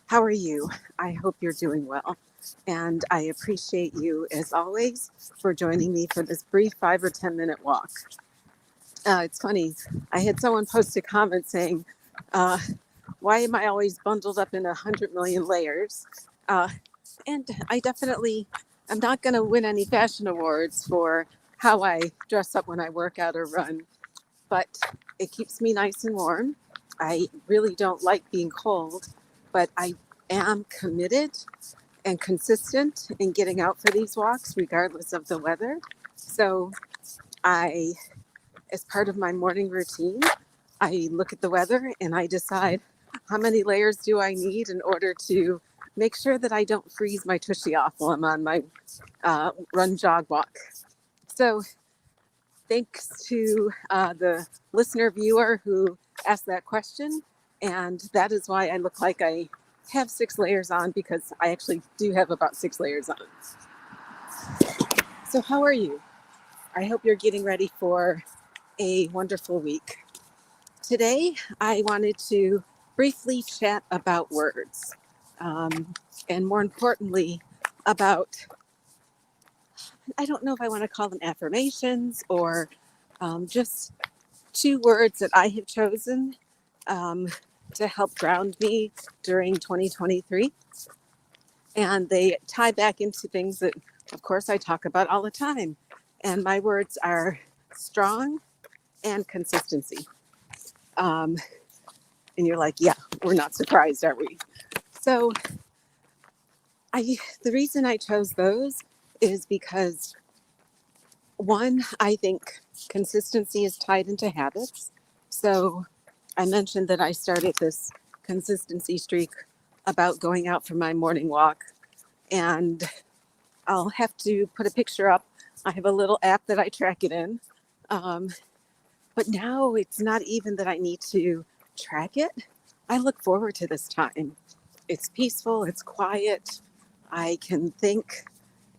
How are you? I hope you're doing well. And I appreciate you, as always, for joining me for this brief 5 or 10 minute walk. It's funny, I had someone post a comment saying, uh, why am I always bundled up in 100 million layers? Uh, and I definitely am not going to win any fashion awards for how I dress up when I work out or run, but it keeps me nice and warm. I really don't like being cold, but I am committed and consistent in getting out for these walks, regardless of the weather. So I, as part of my morning routine, I look at the weather and I decide how many layers do I need in order to make sure that I don't freeze my tushy off while I'm on my run, jog, walk. So thanks to the listener viewer who asked that question. And that is why I look like I have 6 layers on, because I actually do have about 6 layers on. So, how are you? I hope you're getting ready for a wonderful week. Today, I wanted to briefly chat about words, and more importantly, about, I don't know if I want to call them affirmations or just 2 words that I have chosen um, to help ground me during 2023. And they tie back into things that, of course, I talk about all the time. And my words are strong and consistency. Um, and you're like, yeah, we're not surprised, are we? So the reason I chose those is because, one, I think consistency is tied into habits. So I mentioned that I started this consistency streak about going out for my morning walk, and I'll have to put a picture up. I have a little app that I track it in. Um, but now it's not even that I need to track it. I look forward to this time. It's peaceful, it's quiet. I can think,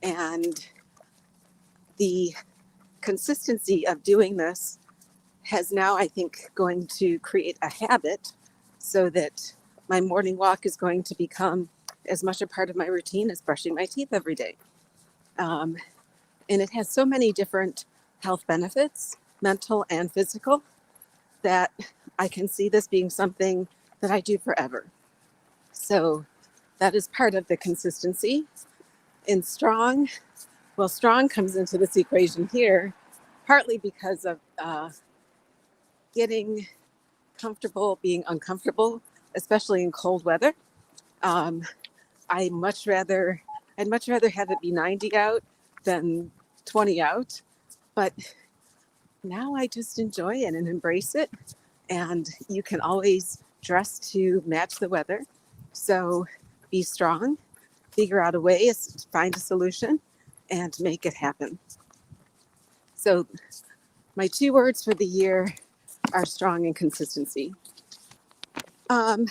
and the consistency of doing this has now, I think, going to create a habit so that my morning walk is going to become as much a part of my routine as brushing my teeth every day. Um, and it has so many different health benefits, mental and physical, that I can see this being something that I do forever. So that is part of the consistency. In strong, well, strong comes into this equation here, partly because of getting comfortable being uncomfortable, especially in cold weather. Um, I much rather, I'd much rather have it be 90 out than 20 out. But now I just enjoy it and embrace it. And you can always dress to match the weather. So be strong, figure out a way, find a solution, and make it happen. So my 2 words for the year are strong and consistency. Um,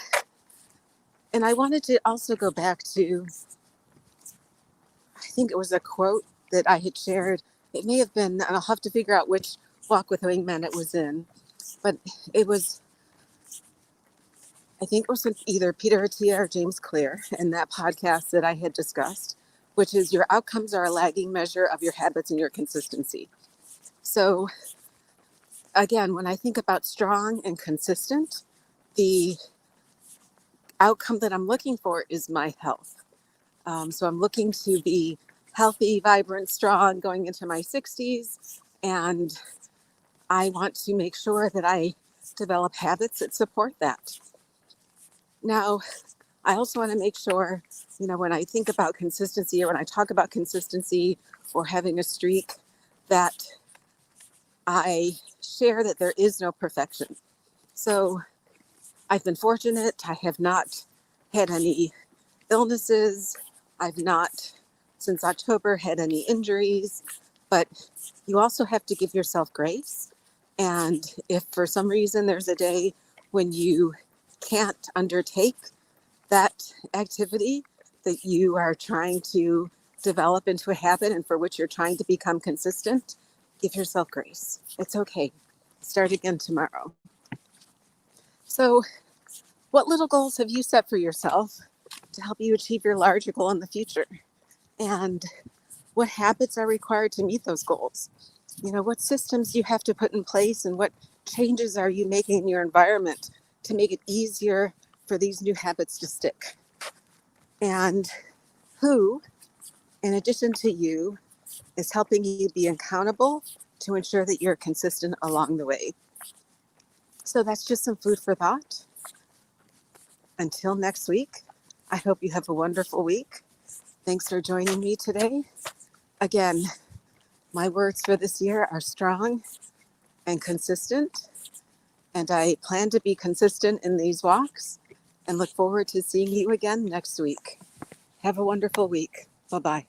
and I wanted to also go back to, I think it was a quote that I had shared. It may have been, and I'll have to figure out which walk with Wingman it was in, but it was, I think it was either Peter Attia or James Clear in that podcast that I had discussed, which is your outcomes are a lagging measure of your habits and your consistency. So again, when I think about strong and consistent, the outcome that I'm looking for is my health. So I'm looking to be healthy, vibrant, strong going into my 60s. And I want to make sure that I develop habits that support that. Now, I also want to make sure, when I think about consistency or when I talk about consistency or having a streak, that I share that there is no perfection. So I've been fortunate. I have not had any illnesses. I've not, since October, had any injuries. But you also have to give yourself grace. And if for some reason there's a day when you can't undertake that activity that you are trying to develop into a habit and for which you're trying to become consistent, give yourself grace. It's okay. Start again tomorrow. So, what little goals have you set for yourself to help you achieve your larger goal in the future? And what habits are required to meet those goals? What systems you have to put in place, and what changes are you making in your environment to make it easier for these new habits to stick? And who, in addition to you, is helping you be accountable to ensure that you're consistent along the way? So that's just some food for thought. Until next week, I hope you have a wonderful week. Thanks for joining me today. Again, my words for this year are strong and consistent, and I plan to be consistent in these walks and look forward to seeing you again next week. Have a wonderful week. Bye-bye.